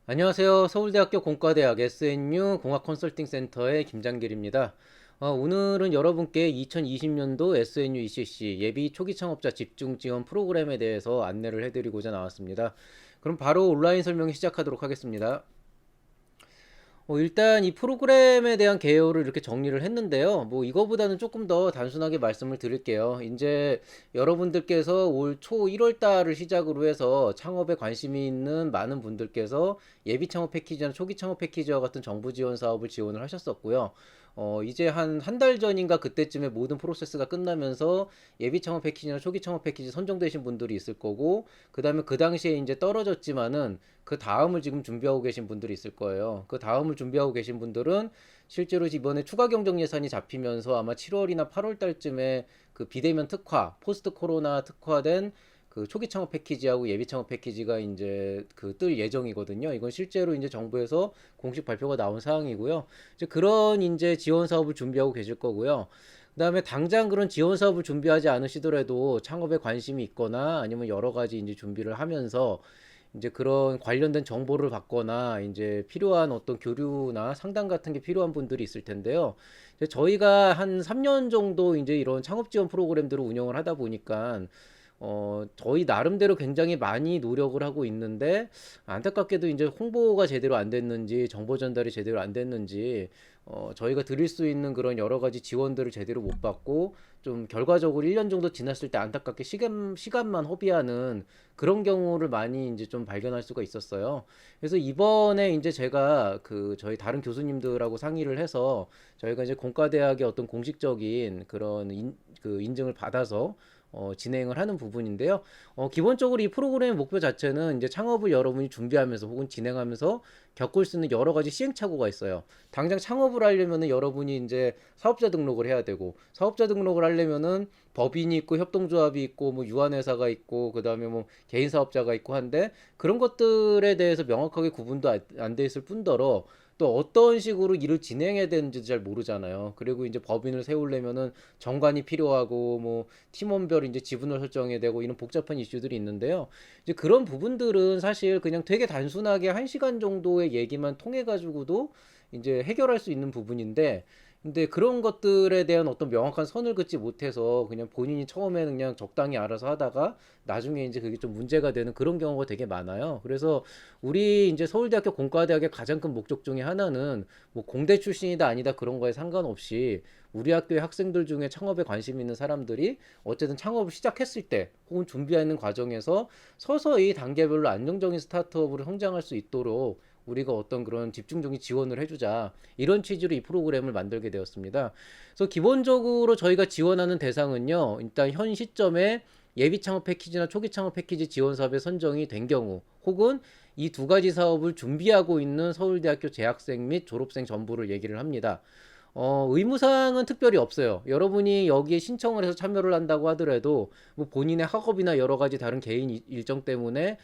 안녕하세요. 서울대학교 공과대학 SNU 공학 컨설팅 센터의 김장길입니다. 오늘은 여러분께 2020년도 SNU ECC 예비 초기 창업자 집중 지원 프로그램에 대해서 안내를 해드리고자 나왔습니다. 그럼 바로 온라인 설명 시작하도록 하겠습니다. 일단 이 프로그램에 대한 개요를 이렇게 정리를 했는데요. 뭐 이거보다는 조금 더 단순하게 말씀을 드릴게요. 이제 여러분들께서 올 초 1월 달을 시작으로 해서 창업에 관심이 있는 많은 분들께서 예비 창업 패키지나 초기 창업 패키지와 같은 정부 지원 사업을 지원을 하셨었고요. 이제 한 달 전인가 그때쯤에 모든 프로세스가 끝나면서 예비 창업 패키지나 초기 창업 패키지 선정되신 분들이 있을 거고, 그 다음에 그 당시에 이제 떨어졌지만은 그 다음을 지금 준비하고 계신 분들이 있을 거예요. 그 다음을 준비하고 계신 분들은 실제로 이번에 추가 경정 예산이 잡히면서 아마 7월이나 8월 달쯤에 그 비대면 특화, 포스트 코로나 특화된 그 초기 창업 패키지하고 예비 창업 패키지가 이제 그 뜰 예정이거든요. 이건 실제로 이제 정부에서 공식 발표가 나온 사항이고요. 이제 그런 이제 지원 사업을 준비하고 계실 거고요. 그다음에 당장 그런 지원 사업을 준비하지 않으시더라도 창업에 관심이 있거나 아니면 여러 가지 이제 준비를 하면서 이제 그런 관련된 정보를 받거나 이제 필요한 어떤 교류나 상담 같은 게 필요한 분들이 있을 텐데요. 이제 저희가 한 3년 정도 이제 이런 창업 지원 프로그램들을 운영을 하다 보니까 저희 나름대로 굉장히 많이 노력을 하고 있는데, 안타깝게도 이제 홍보가 제대로 안 됐는지, 정보 전달이 제대로 안 됐는지, 저희가 드릴 수 있는 그런 여러 가지 지원들을 제대로 못 받고, 좀 결과적으로 1년 정도 지났을 때 안타깝게 시간만 허비하는 그런 경우를 많이 이제 좀 발견할 수가 있었어요. 그래서 이번에 이제 제가 그 저희 다른 교수님들하고 상의를 해서 저희가 이제 공과대학의 어떤 공식적인 그런 그 인증을 받아서 진행을 하는 부분인데요. 기본적으로 이 프로그램의 목표 자체는 이제 창업을 여러분이 준비하면서 혹은 진행하면서 겪을 수 있는 여러 가지 시행착오가 있어요. 당장 창업을 하려면은 여러분이 이제 사업자 등록을 해야 되고, 사업자 등록을 하려면은 법인이 있고 협동조합이 있고 뭐 유한회사가 있고 그다음에 뭐 개인 사업자가 있고 한데, 그런 것들에 대해서 명확하게 구분도 안 돼 있을 뿐더러 또 어떤 식으로 일을 진행해야 되는지 잘 모르잖아요. 그리고 이제 법인을 세우려면은 정관이 필요하고 뭐 팀원별 이제 지분을 설정해야 되고 이런 복잡한 이슈들이 있는데요. 이제 그런 부분들은 사실 그냥 되게 단순하게 1시간 정도의 얘기만 통해 가지고도 이제 해결할 수 있는 부분인데, 근데 그런 것들에 대한 어떤 명확한 선을 긋지 못해서 그냥 본인이 처음에는 그냥 적당히 알아서 하다가 나중에 이제 그게 좀 문제가 되는 그런 경우가 되게 많아요. 그래서 우리 이제 서울대학교 공과대학의 가장 큰 목적 중에 하나는 뭐 공대 출신이다 아니다 그런 거에 상관없이 우리 학교의 학생들 중에 창업에 관심 있는 사람들이 어쨌든 창업을 시작했을 때 혹은 준비하는 과정에서 서서히 단계별로 안정적인 스타트업으로 성장할 수 있도록 우리가 어떤 그런 집중적인 지원을 해주자, 이런 취지로 이 프로그램을 만들게 되었습니다. 그래서 기본적으로 저희가 지원하는 대상은요, 일단 현 시점에 예비 창업 패키지나 초기 창업 패키지 지원 사업에 선정이 된 경우, 혹은 이 두 가지 사업을 준비하고 있는 서울대학교 재학생 및 졸업생 전부를 얘기를 합니다. 의무사항은 특별히 없어요. 여러분이 여기에 신청을 해서 참여를 한다고 하더라도 뭐 본인의 학업이나 여러 가지 다른 개인 일정 때문에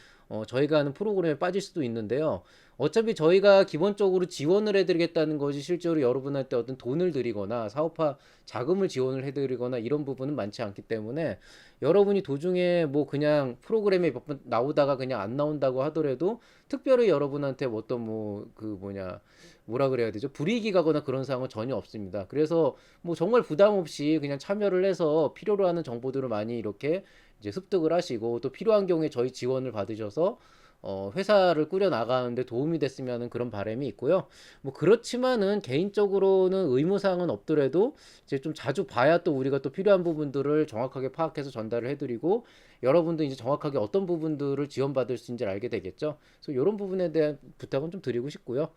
저희가 하는 프로그램에 빠질 수도 있는데요. 어차피 저희가 기본적으로 지원을 해드리겠다는 것이 실제로 여러분한테 어떤 돈을 드리거나 사업화 자금을 지원을 해드리거나 이런 부분은 많지 않기 때문에, 여러분이 도중에 뭐 그냥 프로그램에 몇 번 나오다가 그냥 안 나온다고 하더라도 특별히 여러분한테 어떤 뭐 그 뭐냐 뭐라 그래야 되죠? 불이익이 가거나 그런 상황은 전혀 없습니다. 그래서 뭐 정말 부담 없이 그냥 참여를 해서 필요로 하는 정보들을 많이 이렇게 이제 습득을 하시고, 또 필요한 경우에 저희 지원을 받으셔서 회사를 꾸려 나가는데 도움이 됐으면 하는 그런 바람이 있고요. 뭐 그렇지만은 개인적으로는 의무사항은 없더라도 이제 좀 자주 봐야 또 우리가 또 필요한 부분들을 정확하게 파악해서 전달을 해드리고, 여러분도 이제 정확하게 어떤 부분들을 지원받을 수 있는지를 알게 되겠죠. 그래서 이런 부분에 대한 부탁은 좀 드리고 싶고요.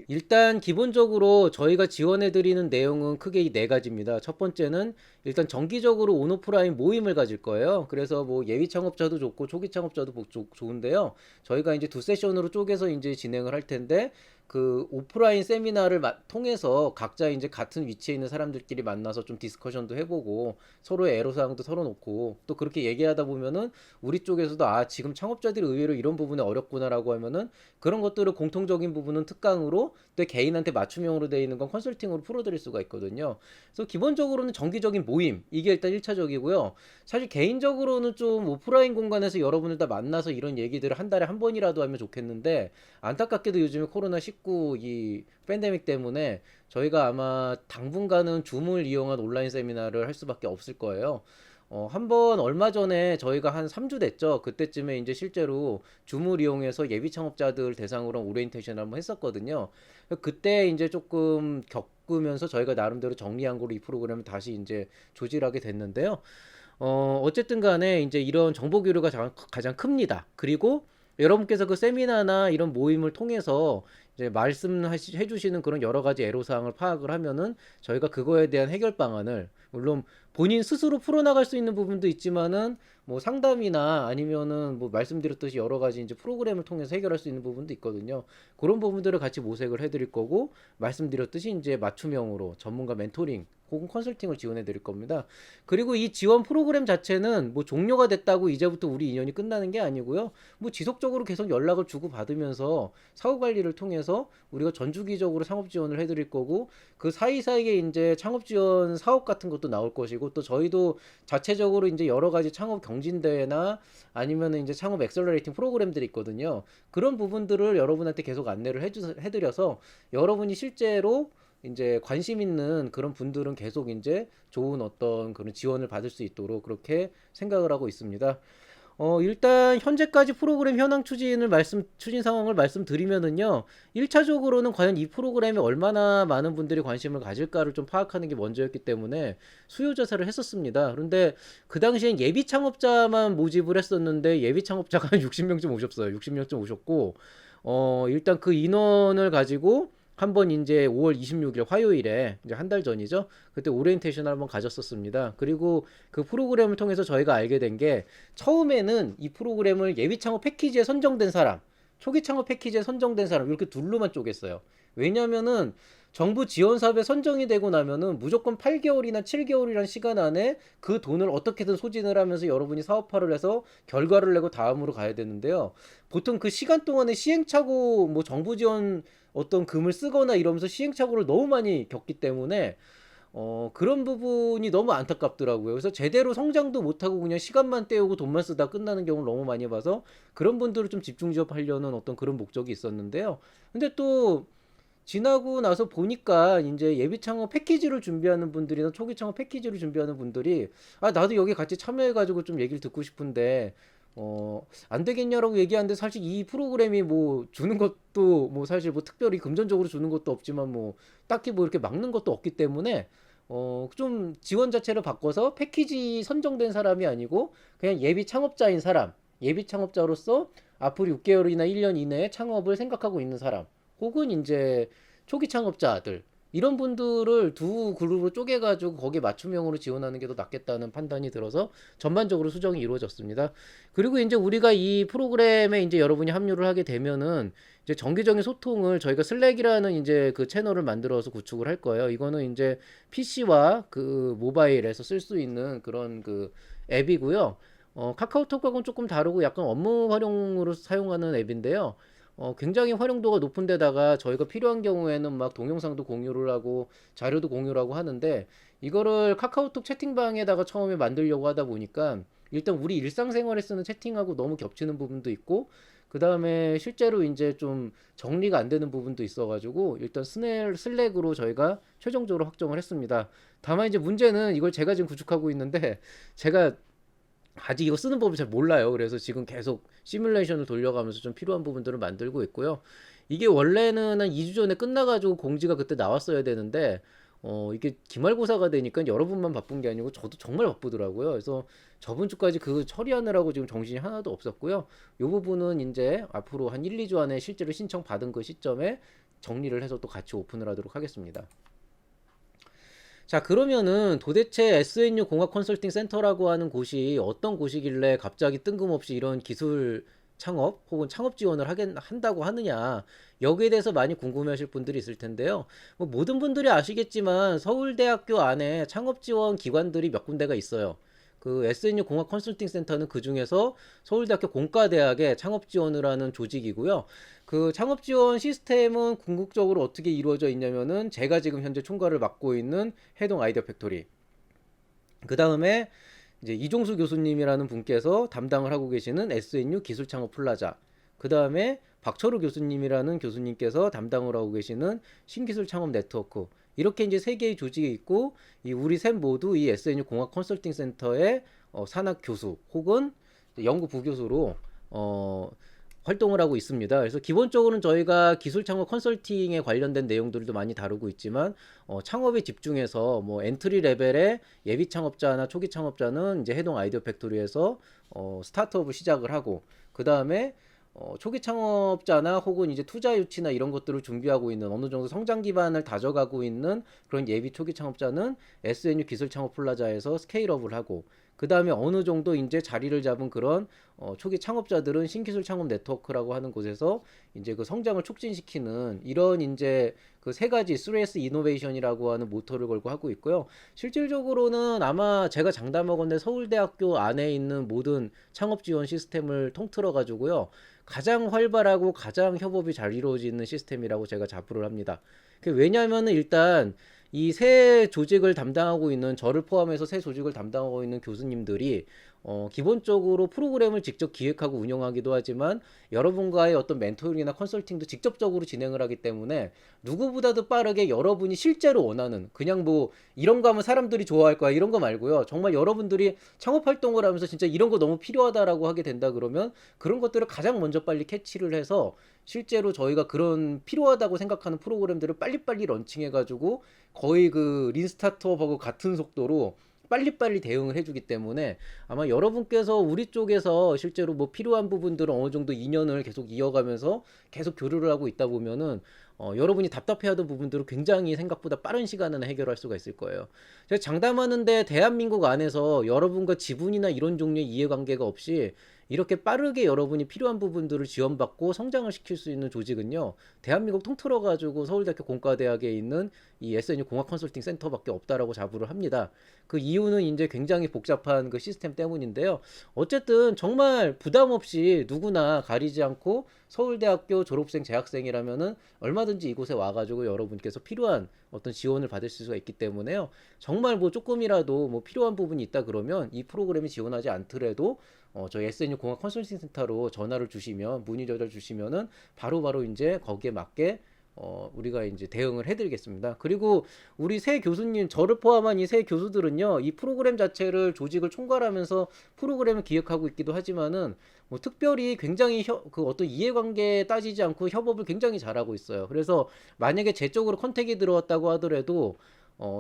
일단 기본적으로 저희가 지원해드리는 내용은 크게 이 네 가지입니다. 첫 번째는 일단 정기적으로 온오프라인 모임을 가질 거예요. 그래서 뭐 예비 창업자도 좋고 초기 창업자도 좋은데요. 저희가 이제 두 세션으로 쪼개서 이제 진행을 할 텐데, 그 오프라인 세미나를 통해서 각자 이제 같은 위치에 있는 사람들끼리 만나서 좀 디스커션도 해보고 서로의 애로사항도 털어놓고 또 그렇게 얘기하다 보면은 우리 쪽에서도 아 지금 창업자들이 의외로 이런 부분에 어렵구나라고 하면은 그런 것들을 공통적인 부분은 특강으로 또 개인한테 맞춤형으로 되어 있는 건 컨설팅으로 풀어드릴 수가 있거든요. 그래서 기본적으로는 정기적인 모임 이게 일단 1차적이고요. 사실 개인적으로는 좀 오프라인 공간에서 여러분들 다 만나서 이런 얘기들을 한 달에 한 번이라도 하면 좋겠는데 안타깝게도 요즘에 코로나19 이 팬데믹 때문에 저희가 아마 당분간은 줌을 이용한 온라인 세미나를 할 수밖에 없을 거예요. 한번 얼마 전에 저희가 한 3주 됐죠. 그때쯤에 이제 실제로 줌을 이용해서 예비 창업자들 대상으로 오리엔테이션을 한번 했었거든요. 그때 이제 조금 겪으면서 저희가 나름대로 정리한 거로 이 프로그램을 다시 이제 조직하게 됐는데요. 어쨌든 간에 이제 이런 정보 교류가 가장 큽니다. 그리고 여러분께서 그 세미나나 이런 모임을 통해서 이제 말씀해 주시는 그런 여러 가지 애로사항을 파악을 하면은 저희가 그거에 대한 해결 방안을 물론 본인 스스로 풀어나갈 수 있는 부분도 있지만은 뭐 상담이나 아니면은 뭐 말씀드렸듯이 여러 가지 이제 프로그램을 통해서 해결할 수 있는 부분도 있거든요. 그런 부분들을 같이 모색을 해드릴 거고 말씀드렸듯이 이제 맞춤형으로 전문가 멘토링 혹은 컨설팅을 지원해 드릴 겁니다. 그리고 이 지원 프로그램 자체는 뭐 종료가 됐다고 이제부터 우리 인연이 끝나는 게 아니고요. 뭐 지속적으로 계속 연락을 주고 받으면서 사후 관리를 통해서 우리가 전주기적으로 창업 지원을 해드릴 거고 그 사이사이에 이제 창업 지원 사업 같은 것도 나올 것이고 또 저희도 자체적으로 이제 여러 가지 창업 경진대회나 아니면 이제 창업 엑셀러레이팅 프로그램들이 있거든요. 그런 부분들을 여러분한테 계속 안내를 해드려서 여러분이 실제로 이제 관심 있는 그런 분들은 계속 이제 좋은 어떤 그런 지원을 받을 수 있도록 그렇게 생각을 하고 있습니다. 일단 현재까지 프로그램 현황 추진 상황을 말씀드리면은요. 1차적으로는 과연 이 프로그램에 얼마나 많은 분들이 관심을 가질까를 좀 파악하는 게 먼저였기 때문에 수요 조사를 했었습니다. 그런데 그 당시엔 예비 창업자만 모집을 했었는데 예비 창업자가 한 60명쯤 오셨어요. 60명쯤 오셨고 일단 그 인원을 가지고 한번 이제 5월 26일 화요일에 이제 한 달 전이죠. 그때 오리엔테이션을 한번 가졌었습니다. 그리고 그 프로그램을 통해서 저희가 알게 된 게 처음에는 이 프로그램을 예비 창업 패키지에 선정된 사람, 초기 창업 패키지에 선정된 사람 이렇게 둘로만 쪼갰어요. 왜냐면은 정부 지원 사업에 선정이 되고 나면은 무조건 8개월이나 7개월이라는 시간 안에 그 돈을 어떻게든 소진을 하면서 여러분이 사업화를 해서 결과를 내고 다음으로 가야 되는데요. 보통 그 시간 동안에 시행착오 뭐 정부 지원 어떤 금을 쓰거나 이러면서 시행착오를 너무 많이 겪기 때문에 그런 부분이 너무 안타깝더라고요. 그래서 제대로 성장도 못하고 그냥 시간만 때우고 돈만 쓰다 끝나는 경우를 너무 많이 봐서 그런 분들을 좀 집중 지원하려는 어떤 그런 목적이 있었는데요. 근데 또 지나고 나서 보니까 이제 예비 창업 패키지를 준비하는 분들이나 초기 창업 패키지를 준비하는 분들이 아 나도 여기 같이 참여해가지고 좀 얘기를 듣고 싶은데 안 되겠냐라고 얘기하는데 사실 이 프로그램이 뭐 주는 것도 뭐 사실 뭐 특별히 금전적으로 주는 것도 없지만 뭐 딱히 뭐 이렇게 막는 것도 없기 때문에 좀 지원 자체를 바꿔서 패키지 선정된 사람이 아니고 그냥 예비 창업자인 사람, 예비 창업자로서 앞으로 6개월이나 1년 이내에 창업을 생각하고 있는 사람, 혹은 이제 초기 창업자들 이런 분들을 두 그룹으로 쪼개가지고 거기에 맞춤형으로 지원하는 게 더 낫겠다는 판단이 들어서 전반적으로 수정이 이루어졌습니다. 그리고 이제 우리가 이 프로그램에 이제 여러분이 합류를 하게 되면은 이제 정기적인 소통을 저희가 슬랙이라는 이제 그 채널을 만들어서 구축을 할 거예요. 이거는 이제 PC와 그 모바일에서 쓸 수 있는 그런 그 앱이고요. 카카오톡하고는 조금 다르고 약간 업무 활용으로 사용하는 앱인데요. 굉장히 활용도가 높은 데다가 저희가 필요한 경우에는 막 동영상도 공유를 하고 자료도 공유를 하고 하는데 이거를 카카오톡 채팅방에다가 처음에 만들려고 하다 보니까 일단 우리 일상생활에 쓰는 채팅하고 너무 겹치는 부분도 있고 그 다음에 실제로 이제 좀 정리가 안 되는 부분도 있어가지고 일단 슬랙으로 저희가 최종적으로 확정을 했습니다. 다만 이제 문제는 이걸 제가 지금 구축하고 있는데 제가 아직 이거 쓰는 법을 잘 몰라요. 그래서 지금 계속 시뮬레이션을 돌려가면서 좀 필요한 부분들을 만들고 있고요. 이게 원래는 한 2주 전에 끝나가지고 공지가 그때 나왔어야 되는데, 이게 기말고사가 되니까 여러분만 바쁜 게 아니고 저도 정말 바쁘더라고요. 그래서 저번 주까지 그 처리하느라고 지금 정신이 하나도 없었고요. 이 부분은 이제 앞으로 한 1, 2주 안에 실제로 신청 받은 그 시점에 정리를 해서 또 같이 오픈을 하도록 하겠습니다. 자, 그러면은 도대체 SNU 공학 컨설팅 센터라고 하는 곳이 어떤 곳이길래 갑자기 뜬금없이 이런 기술 창업 혹은 창업 지원을 한다고 하느냐, 여기에 대해서 많이 궁금해하실 분들이 있을 텐데요. 뭐 모든 분들이 아시겠지만 서울대학교 안에 창업 지원 기관들이 몇 군데가 있어요. 그 SNU 공학 컨설팅 센터는 그 중에서 서울대학교 공과대학의 창업 지원을 하는 조직이고요. 그 창업 지원 시스템은 궁극적으로 어떻게 이루어져 있냐면은 제가 지금 현재 총괄을 맡고 있는 해동 아이디어 팩토리, 그 다음에 이제 이종수 교수님이라는 분께서 담당을 하고 계시는 SNU 기술창업 플라자, 그 다음에 박철우 교수님이라는 교수님께서 담당을 하고 계시는 신기술 창업 네트워크, 이렇게 이제 세 개의 조직이 있고, 이 우리 셋 모두 이 SNU 공학 컨설팅 센터의 산학 교수 혹은 연구 부교수로 어, 활동을 하고 있습니다. 그래서 기본적으로는 저희가 기술 창업 컨설팅에 관련된 내용들도 많이 다루고 있지만, 창업에 집중해서 뭐 엔트리 레벨의 예비 창업자나 초기 창업자는 이제 해동 아이디어 팩토리에서 스타트업을 시작을 하고, 그 다음에 초기 창업자나 혹은 이제 투자 유치나 이런 것들을 준비하고 있는, 어느 정도 성장 기반을 다져가고 있는 그런 예비 초기 창업자는 SNU 기술 창업 플라자에서 스케일업을 하고, 그 다음에 어느 정도 이제 자리를 잡은 그런 초기 창업자들은 신기술 창업 네트워크라고 하는 곳에서 이제 그 성장을 촉진시키는, 이런 이제 그 세 가지 3S 이노베이션이라고 하는 모토를 걸고 하고 있고요. 실질적으로는 아마 제가 장담하건대 서울대학교 안에 있는 모든 창업 지원 시스템을 통틀어 가지고요, 가장 활발하고 가장 협업이 잘 이루어지는 시스템이라고 제가 자부를 합니다. 왜냐하면 일단 이 새 조직을 담당하고 있는, 저를 포함해서 새 조직을 담당하고 있는 교수님들이 기본적으로 프로그램을 직접 기획하고 운영하기도 하지만 여러분과의 어떤 멘토링이나 컨설팅도 직접적으로 진행을 하기 때문에 누구보다도 빠르게 여러분이 실제로 원하는, 그냥 뭐 이런 거 하면 사람들이 좋아할 거야 이런 거 말고요, 정말 여러분들이 창업 활동을 하면서 진짜 이런 거 너무 필요하다라고 하게 된다 그러면 그런 것들을 가장 먼저 빨리 캐치를 해서 실제로 저희가 그런 필요하다고 생각하는 프로그램들을 빨리빨리 런칭해가지고 거의 그 린 스타트업하고 같은 속도로 빨리빨리 대응을 해주기 때문에, 아마 여러분께서 우리 쪽에서 실제로 뭐 필요한 부분들은 어느 정도 인연을 계속 이어가면서 계속 교류를 하고 있다 보면은 여러분이 답답해하던 부분들을 굉장히 생각보다 빠른 시간 안에 해결할 수가 있을 거예요. 제가 장담하는데 대한민국 안에서 여러분과 지분이나 이런 종류의 이해관계가 없이 이렇게 빠르게 여러분이 필요한 부분들을 지원받고 성장을 시킬 수 있는 조직은요, 대한민국 통틀어 가지고 서울대학교 공과대학에 있는 이 SNU 공학 컨설팅 센터밖에 없다라고 자부를 합니다. 그 이유는 이제 굉장히 복잡한 그 시스템 때문인데요. 어쨌든 정말 부담 없이 누구나 가리지 않고 서울대학교 졸업생 재학생이라면은 얼마든지 이곳에 와가지고 여러분께서 필요한 어떤 지원을 받을 수가 있기 때문에요. 정말 뭐 조금이라도 뭐 필요한 부분이 있다 그러면 이 프로그램이 지원하지 않더라도 저희 SNU 공학 컨설팅 센터로 전화를 주시면, 문의 전화를 주시면은 바로바로 이제 거기에 맞게 우리가 이제 대응을 해드리겠습니다. 그리고 우리 새 교수님, 저를 포함한 이 새 교수들은요, 이 프로그램 자체를 조직을 총괄하면서 프로그램을 기획하고 있기도 하지만은 뭐 특별히 굉장히 그 어떤 이해관계 따지지 않고 협업을 굉장히 잘하고 있어요. 그래서 만약에 제 쪽으로 컨택이 들어왔다고 하더라도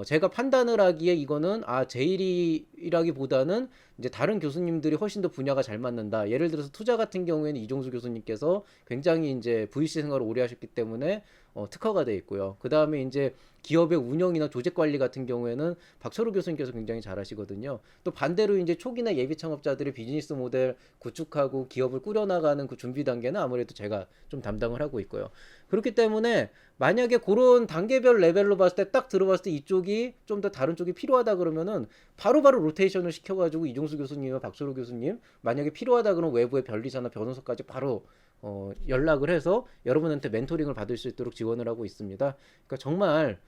제가 판단을 하기에 이거는 제 일이라기보다는 이제 다른 교수님들이 훨씬 더 분야가 잘 맞는다. 예를 들어서 투자 같은 경우에는 이종수 교수님께서 굉장히 이제 VC 생활을 오래 하셨기 때문에 특화가 돼 있고요. 그 다음에 이제 기업의 운영이나 조직 관리 같은 경우에는 박철우 교수님께서 굉장히 잘 하시거든요. 또 반대로 이제 초기나 예비 창업자들의 비즈니스 모델 구축하고 기업을 꾸려나가는 그 준비 단계는 아무래도 제가 좀 담당을 하고 있고요. 그렇기 때문에 만약에 그런 단계별 레벨로 봤을 때 딱 들어봤을 때 이쪽이 좀 더 다른 쪽이 필요하다 그러면은 바로바로 로테이션을 시켜가지고 이종수 교수님과 박철우 교수님, 만약에 필요하다 그러면 외부의 변리사나 변호사까지 바로 연락을 해서 여러분한테 멘토링을 받을 수 있도록 지원을 하고 있습니다. 그러니까 정말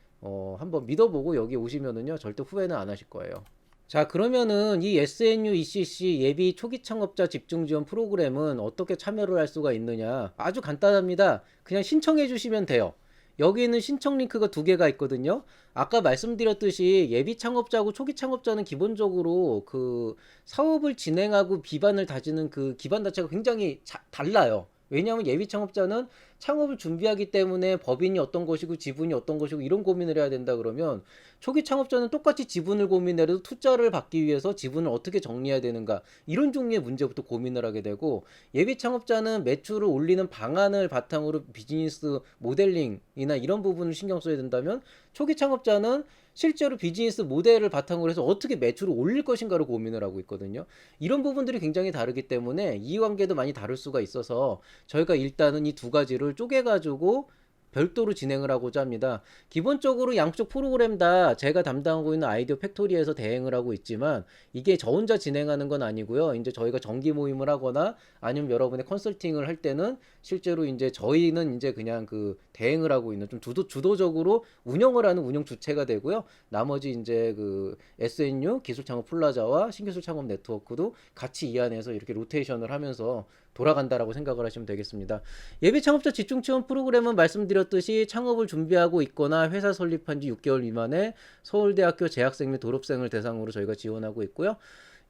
한번 믿어보고 여기 오시면은요, 절대 후회는 안 하실 거예요. 자, 그러면은 이 SNU ECC 예비 초기 창업자 집중 지원 프로그램은 어떻게 참여를 할 수가 있느냐? 아주 간단합니다. 그냥 신청해 주시면 돼요. 여기 있는 신청 링크가 두 개가 있거든요. 아까 말씀드렸듯이 예비 창업자하고 초기 창업자는 기본적으로 그 사업을 진행하고 기반을 다지는 그 기반 자체가 굉장히 달라요. 왜냐하면 예비 창업자는 창업을 준비하기 때문에 법인이 어떤 것이고 지분이 어떤 것이고 이런 고민을 해야 된다 그러면 초기 창업자는 똑같이 지분을 고민해도 투자를 받기 위해서 지분을 어떻게 정리해야 되는가 이런 종류의 문제부터 고민을 하게 되고 예비 창업자는 매출을 올리는 방안을 바탕으로 비즈니스 모델링이나 이런 부분을 신경 써야 된다면 초기 창업자는 실제로 비즈니스 모델을 바탕으로 해서 어떻게 매출을 올릴 것인가를 고민을 하고 있거든요. 이런 부분들이 굉장히 다르기 때문에 이해관계도 많이 다를 수가 있어서 저희가 일단은 이 두 가지를 쪼개가지고 별도로 진행을 하고자 합니다. 기본적으로 양쪽 프로그램 다 제가 담당하고 있는 아이디어 팩토리에서 대행을 하고 있지만 이게 저 혼자 진행하는 건 아니고요. 이제 저희가 정기 모임을 하거나 아니면 여러분의 컨설팅을 할 때는 실제로 이제 저희는 이제 그냥 그 대행을 하고 있는 좀 주도적으로 운영을 하는 운영 주체가 되고요. 나머지 이제 그 SNU 기술 창업 플라자와 신기술 창업 네트워크도 같이 이 안에서 이렇게 로테이션을 하면서 돌아간다라고 생각을 하시면 되겠습니다. 예비 창업자 집중 지원 프로그램은 말씀드렸듯이 창업을 준비하고 있거나 회사 설립한 지 6개월 미만의 서울대학교 재학생 및 졸업생을 대상으로 저희가 지원하고 있고요.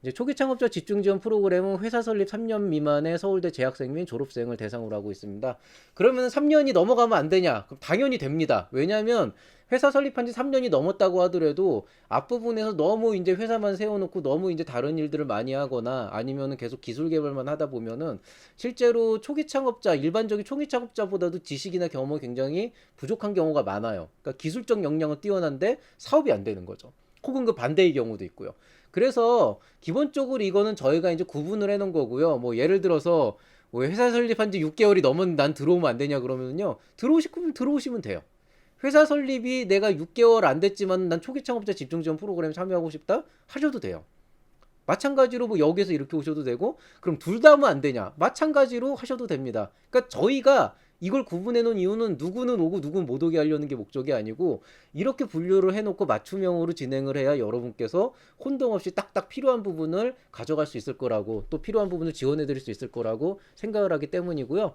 이제 초기 창업자 집중 지원 프로그램은 회사 설립 3년 미만의 서울대 재학생 및 졸업생을 대상으로 하고 있습니다. 그러면 3년이 넘어가면 안 되냐? 그럼 당연히 됩니다. 왜냐하면 회사 설립한 지 3년이 넘었다고 하더라도 앞부분에서 너무 이제 회사만 세워놓고 너무 이제 다른 일들을 많이 하거나 아니면은 계속 기술 개발만 하다 보면은 실제로 초기 창업자, 일반적인 초기 창업자보다도 지식이나 경험이 굉장히 부족한 경우가 많아요. 그러니까 기술적 역량은 뛰어난데 사업이 안 되는 거죠. 혹은 그 반대의 경우도 있고요. 그래서 기본적으로 이거는 저희가 이제 구분을 해놓은 거고요. 뭐 예를 들어서 뭐 회사 설립한 지 6개월이 넘은 난 들어오면 안 되냐 그러면요. 들어오시면 들어오시면 돼요. 회사 설립이 내가 6개월 안 됐지만 난 초기 창업자 집중 지원 프로그램에 참여하고 싶다 하셔도 돼요. 마찬가지로 뭐 여기서 이렇게 오셔도 되고 그럼 둘 다 하면 안 되냐 마찬가지로 하셔도 됩니다. 그러니까 저희가 이걸 구분해 놓은 이유는 누구는 오고 누구는 못 오게 하려는 게 목적이 아니고 이렇게 분류를 해놓고 맞춤형으로 진행을 해야 여러분께서 혼동 없이 딱딱 필요한 부분을 가져갈 수 있을 거라고 또 필요한 부분을 지원해 드릴 수 있을 거라고 생각을 하기 때문이고요.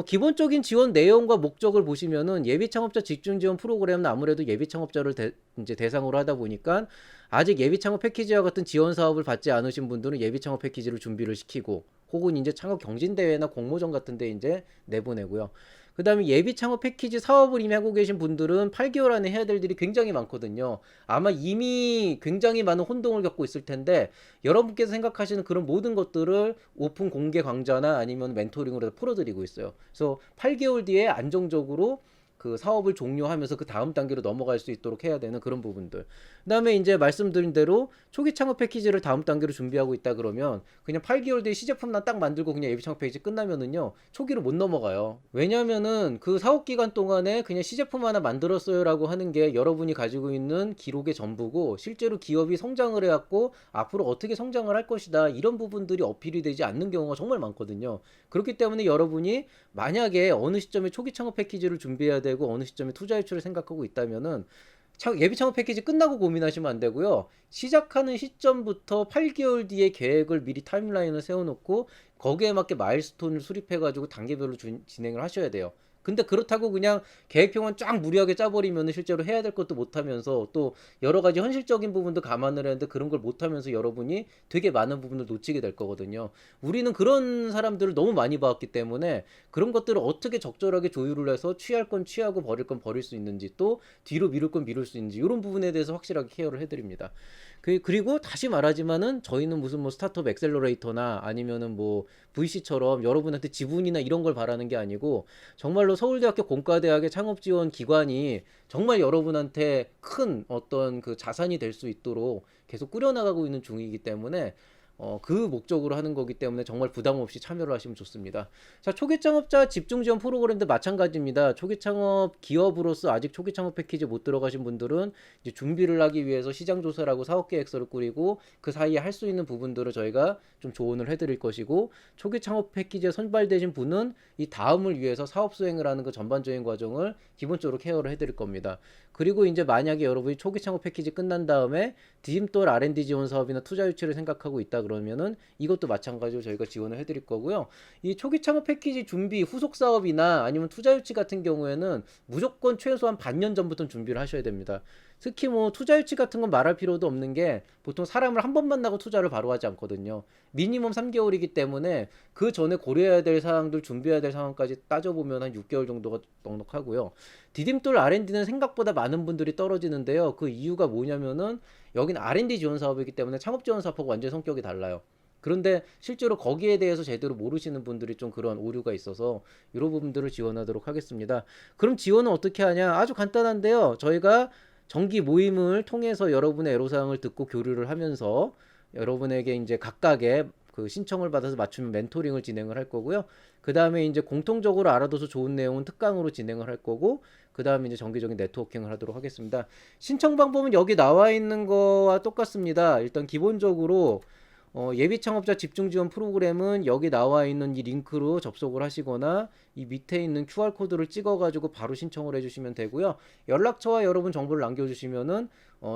기본적인 지원 내용과 목적을 보시면은 예비 창업자 집중 지원 프로그램은 아무래도 예비 창업자를 이제 대상으로 하다 보니까 아직 예비 창업 패키지와 같은 지원 사업을 받지 않으신 분들은 예비 창업 패키지를 준비를 시키고 혹은 이제 창업 경진대회나 공모전 같은 데 이제 내보내고요. 그 다음에 예비 창업 패키지 사업을 이미 하고 계신 분들은 8개월 안에 해야 될 일이 굉장히 많거든요. 아마 이미 굉장히 많은 혼동을 겪고 있을 텐데 여러분께서 생각하시는 그런 모든 것들을 오픈 공개 강좌나 아니면 멘토링으로 풀어드리고 있어요. 그래서 8개월 뒤에 안정적으로 그 사업을 종료하면서 그 다음 단계로 넘어갈 수 있도록 해야 되는 그런 부분들. 그다음에 이제 말씀드린 대로 초기 창업 패키지를 다음 단계로 준비하고 있다 그러면 그냥 8개월 뒤에 시제품만 딱 만들고 그냥 예비 창업 패키지 끝나면은요 초기로 못 넘어가요. 왜냐면은 그 사업 기간 동안에 그냥 시제품 하나 만들었어요라고 하는 게 여러분이 가지고 있는 기록의 전부고 실제로 기업이 성장을 해왔고 앞으로 어떻게 성장을 할 것이다 이런 부분들이 어필이 되지 않는 경우가 정말 많거든요. 그렇기 때문에 여러분이 만약에 어느 시점에 초기 창업 패키지를 준비해야 되고 어느 시점에 투자 유출을 생각하고 있다면은 예비 창업 패키지 끝나고 고민하시면 안 되고요. 시작하는 시점부터 8개월 뒤에 계획을 미리 타임라인을 세워놓고 거기에 맞게 마일스톤을 수립해가지고 단계별로 진행을 하셔야 돼요. 근데 그렇다고 그냥 계획표만 쫙 무리하게 짜버리면 실제로 해야 될 것도 못하면서 또 여러 가지 현실적인 부분도 감안을 했는데 그런 걸 못하면서 여러분이 되게 많은 부분을 놓치게 될 거거든요. 우리는 그런 사람들을 너무 많이 봤기 때문에 그런 것들을 어떻게 적절하게 조율을 해서 취할 건 취하고 버릴 건 버릴 수 있는지 또 뒤로 미룰 건 미룰 수 있는지 이런 부분에 대해서 확실하게 케어를 해드립니다. 그리고 다시 말하지만은 저희는 무슨 뭐 스타트업 엑셀러레이터나 아니면은 뭐 VC처럼 여러분한테 지분이나 이런 걸 바라는 게 아니고 정말로 서울대학교 공과대학의 창업지원 기관이 정말 여러분한테 큰 어떤 그 자산이 될 수 있도록 계속 꾸려나가고 있는 중이기 때문에 그 목적으로 하는 거기 때문에 정말 부담 없이 참여를 하시면 좋습니다. 자, 초기 창업자 집중 지원 프로그램도 마찬가지입니다. 초기 창업 기업으로서 아직 초기 창업 패키지 못 들어가신 분들은 이제 준비를 하기 위해서 시장 조사라고 사업 계획서를 꾸리고 그 사이에 할 수 있는 부분들을 저희가 좀 조언을 해드릴 것이고 초기 창업 패키지에 선발되신 분은 이 다음을 위해서 사업 수행을 하는 그 전반적인 과정을 기본적으로 케어를 해드릴 겁니다. 그리고 이제 만약에 여러분이 초기 창업 패키지 끝난 다음에 디딤돌 R&D 지원 사업이나 투자 유치를 생각하고 있다 그러면은 이것도 마찬가지로 저희가 지원을 해드릴 거고요. 이 초기 창업 패키지 준비 후속 사업이나 아니면 투자 유치 같은 경우에는 무조건 최소한 반년 전부터 준비를 하셔야 됩니다. 특히 뭐 투자 유치 같은 건 말할 필요도 없는 게 보통 사람을 한 번 만나고 투자를 바로 하지 않거든요. 미니멈 3개월이기 때문에 그 전에 고려해야 될 사항들, 준비해야 될 상황까지 따져보면 한 6개월 정도가 넉넉하고요. 디딤돌 R&D는 생각보다 많은 분들이 떨어지는데요. 그 이유가 뭐냐면은 여긴 R&D 지원 사업이기 때문에 창업 지원 사업하고 완전 성격이 달라요. 그런데 실제로 거기에 대해서 제대로 모르시는 분들이 좀 그런 오류가 있어서 이런 부분들을 지원하도록 하겠습니다. 그럼 지원은 어떻게 하냐? 아주 간단한데요. 저희가 정기 모임을 통해서 여러분의 애로사항을 듣고 교류를 하면서 여러분에게 이제 각각의 그 신청을 받아서 맞춤 멘토링을 진행을 할 거고요. 그 다음에 이제 공통적으로 알아둬서 좋은 내용은 특강으로 진행을 할 거고, 그 다음에 이제 정기적인 네트워킹을 하도록 하겠습니다. 신청 방법은 여기 나와 있는 거와 똑같습니다. 일단 기본적으로 예비 창업자 집중 지원 프로그램은 여기 나와 있는 이 링크로 접속을 하시거나 이 밑에 있는 QR코드를 찍어가지고 바로 신청을 해주시면 되고요. 연락처와 여러분 정보를 남겨주시면은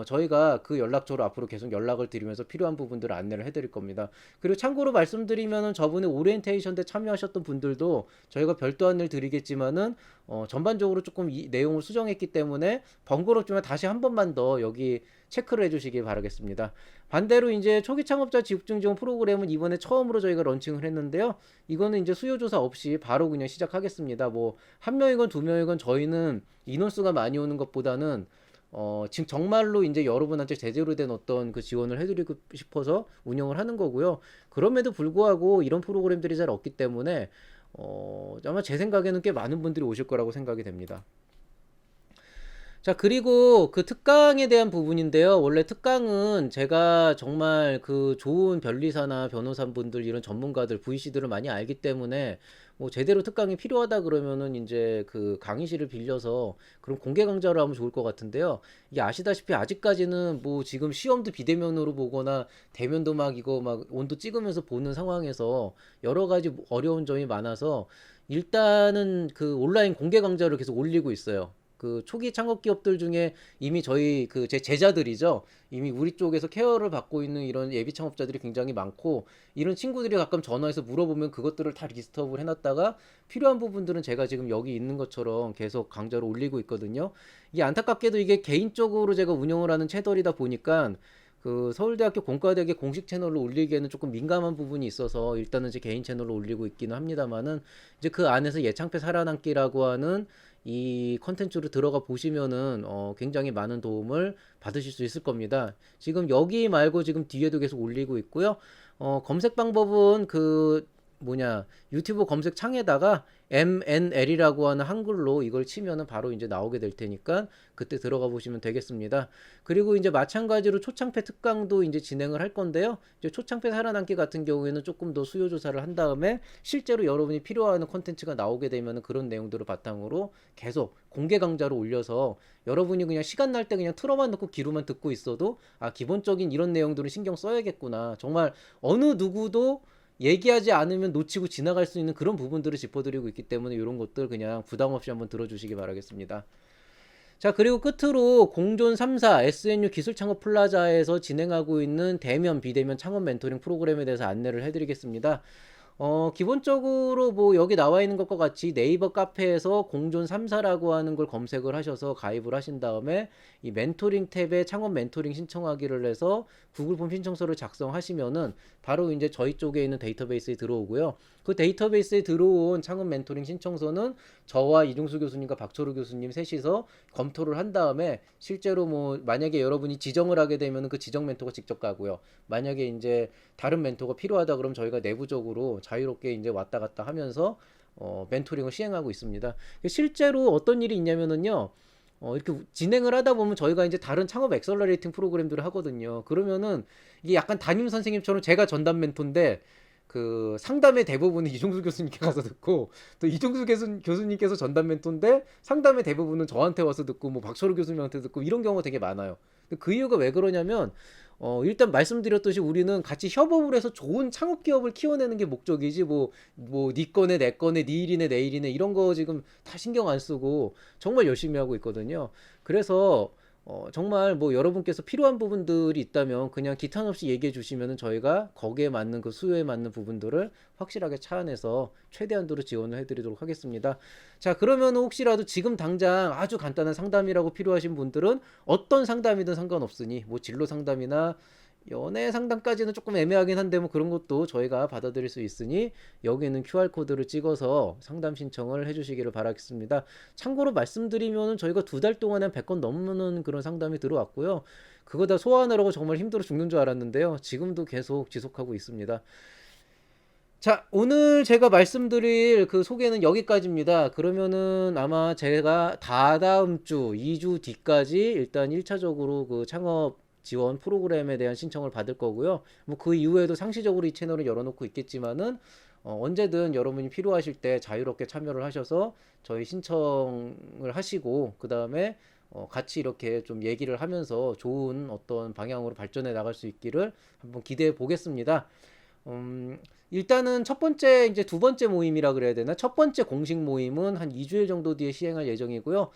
저희가 그 연락처로 앞으로 계속 연락을 드리면서 필요한 부분들을 안내를 해드릴 겁니다. 그리고 참고로 말씀드리면은 저번에 오리엔테이션 때 참여하셨던 분들도 저희가 별도 안내를 드리겠지만은 전반적으로 조금 이 내용을 수정했기 때문에 번거롭지만 다시 한 번만 더 여기 체크를 해주시기 바라겠습니다. 반대로 이제 초기 창업자 집중 지원 프로그램은 이번에 처음으로 저희가 런칭을 했는데요. 이거는 이제 수요 조사 없이 바로 그냥 시작하겠습니다. 뭐 한 명이건 두 명이건 저희는 인원수가 많이 오는 것보다는 지금 정말로 이제 여러분한테 제대로 된 어떤 그 지원을 해드리고 싶어서 운영을 하는 거고요. 그럼에도 불구하고 이런 프로그램들이 잘 없기 때문에 아마 제 생각에는 꽤 많은 분들이 오실 거라고 생각이 됩니다. 자, 그리고 그 특강에 대한 부분인데요. 원래 특강은 제가 정말 그 좋은 변리사나 변호사분들 이런 전문가들, VC들을 많이 알기 때문에 뭐 제대로 특강이 필요하다 그러면은 이제 그 강의실을 빌려서 그런 공개 강좌를 하면 좋을 것 같은데요. 이게 아시다시피 아직까지는 뭐 지금 시험도 비대면으로 보거나 대면도 막 이거 막 온도 찍으면서 보는 상황에서 여러 가지 어려운 점이 많아서 일단은 그 온라인 공개 강좌를 계속 올리고 있어요. 그 초기 창업 기업들 중에 이미 저희 그 제 제자들이죠. 이미 우리 쪽에서 케어를 받고 있는 이런 예비 창업자들이 굉장히 많고 이런 친구들이 가끔 전화해서 물어보면 그것들을 다 리스트업을 해놨다가 필요한 부분들은 제가 지금 여기 있는 것처럼 계속 강좌로 올리고 있거든요. 이게 안타깝게도 이게 개인적으로 제가 운영을 하는 채널이다 보니까 그 서울대학교 공과대학의 공식 채널로 올리기에는 조금 민감한 부분이 있어서 일단은 제 개인 채널로 올리고 있기는 합니다만은 이제 그 안에서 예창패 살아남기라고 하는 이 컨텐츠로 들어가 보시면은 굉장히 많은 도움을 받으실 수 있을 겁니다. 지금 여기 말고 지금 뒤에도 계속 올리고 있고요. 검색 방법은 그 뭐냐 유튜브 검색 창에다가 MNL이라고 하는 한글로 이걸 치면은 바로 이제 나오게 될 테니까 그때 들어가 보시면 되겠습니다. 그리고 이제 마찬가지로 초창패 특강도 이제 진행을 할 건데요. 이제 초창패 살아남기 같은 경우에는 조금 더 수요 조사를 한 다음에 실제로 여러분이 필요한 콘텐츠가 나오게 되면은 그런 내용들을 바탕으로 계속 공개 강좌로 올려서 여러분이 그냥 시간 날 때 그냥 틀어만 놓고 귀로만 듣고 있어도 아 기본적인 이런 내용들은 신경 써야겠구나. 정말 어느 누구도 얘기하지 않으면 놓치고 지나갈 수 있는 그런 부분들을 짚어드리고 있기 때문에 이런 것들 그냥 부담 없이 한번 들어주시기 바라겠습니다. 자, 그리고 끝으로 공존 3사 SNU 기술창업 플라자에서 진행하고 있는 대면, 비대면 창업 멘토링 프로그램에 대해서 안내를 해드리겠습니다. 기본적으로 뭐 여기 나와 있는 것과 같이 네이버 카페에서 공존 3사라고 하는 걸 검색을 하셔서 가입을 하신 다음에 이 멘토링 탭에 창업 멘토링 신청하기를 해서 구글 폼 신청서를 작성하시면은 바로 이제 저희 쪽에 있는 데이터베이스에 들어오고요. 그 데이터베이스에 들어온 창업 멘토링 신청서는 저와 이중수 교수님과 박철우 교수님 셋이서 검토를 한 다음에 실제로 뭐 만약에 여러분이 지정을 하게 되면 그 지정 멘토가 직접 가고요. 만약에 이제 다른 멘토가 필요하다 그러면 저희가 내부적으로 자유롭게 이제 왔다 갔다 하면서 멘토링을 시행하고 있습니다. 실제로 어떤 일이 있냐면은요. 이렇게 진행을 하다 보면 저희가 이제 다른 창업 엑셀러레이팅 프로그램들을 하거든요. 그러면은 이게 약간 담임 선생님처럼 제가 전담 멘토인데 그 상담의 대부분은 이종수 교수님께 가서 듣고 또 이종수 교수님께서 전담 멘토인데 상담의 대부분은 저한테 와서 듣고 뭐 박철우 교수님한테 듣고 이런 경우가 되게 많아요. 그 이유가 왜 그러냐면 일단 말씀드렸듯이 우리는 같이 협업을 해서 좋은 창업 기업을 키워내는 게 목적이지 네 거네 내 거네 네 일이네 내 일이네 이런 거 지금 다 신경 안 쓰고 정말 열심히 하고 있거든요. 그래서 정말 뭐 여러분께서 필요한 부분들이 있다면 그냥 기탄 없이 얘기해 주시면은 저희가 거기에 맞는 그 수요에 맞는 부분들을 확실하게 차안해서 최대한도로 지원을 해드리도록 하겠습니다. 자, 그러면 혹시라도 지금 당장 아주 간단한 상담이라고 필요하신 분들은 어떤 상담이든 상관없으니 뭐 진로 상담이나 연애 상담까지는 조금 애매하긴 한데 뭐 그런 것도 저희가 받아들일 수 있으니 여기 있는 QR코드를 찍어서 상담 신청을 해주시기를 바라겠습니다. 참고로 말씀드리면은 저희가 2달 동안에 한 100건 넘는 그런 상담이 들어왔고요. 그거 다 소화하느라고 정말 힘들어 죽는 줄 알았는데요. 지금도 계속 지속하고 있습니다. 자, 오늘 제가 말씀드릴 그 소개는 여기까지입니다. 그러면은 아마 제가 다다음 주, 2주 뒤까지 일단 1차적으로 그 창업 지원 프로그램에 대한 신청을 받을 거고요. 뭐 그 이후에도 상시적으로 이 채널을 열어놓고 있겠지만은 언제든 여러분이 필요하실 때 자유롭게 참여를 하셔서 저희 신청을 하시고 그 다음에 같이 이렇게 좀 얘기를 하면서 좋은 어떤 방향으로 발전해 나갈 수 있기를 한번 기대해 보겠습니다. 음, 일단은 첫 번째, 이제 두 번째 모임이라 그래야 되나? 첫 번째 공식 모임은 한 2주일 정도 뒤에 시행할 예정이고요.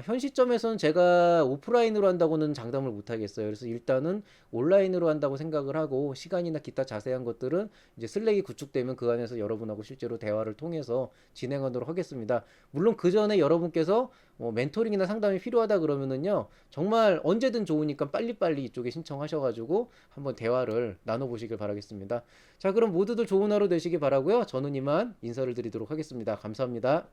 현 시점에서는 제가 오프라인으로 한다고는 장담을 못 하겠어요. 그래서 일단은 온라인으로 한다고 생각을 하고 시간이나 기타 자세한 것들은 이제 슬랙이 구축되면 그 안에서 여러분하고 실제로 대화를 통해서 진행하도록 하겠습니다. 물론 그 전에 여러분께서 멘토링이나 상담이 필요하다 그러면은요, 정말 언제든 좋으니까 빨리빨리 이쪽에 신청하셔가지고 한번 대화를 나눠보시길 바라겠습니다. 자, 그럼 모두들 좋은 하루 되시기 바라고요. 저는 이만 인사를 드리도록 하겠습니다. 감사합니다.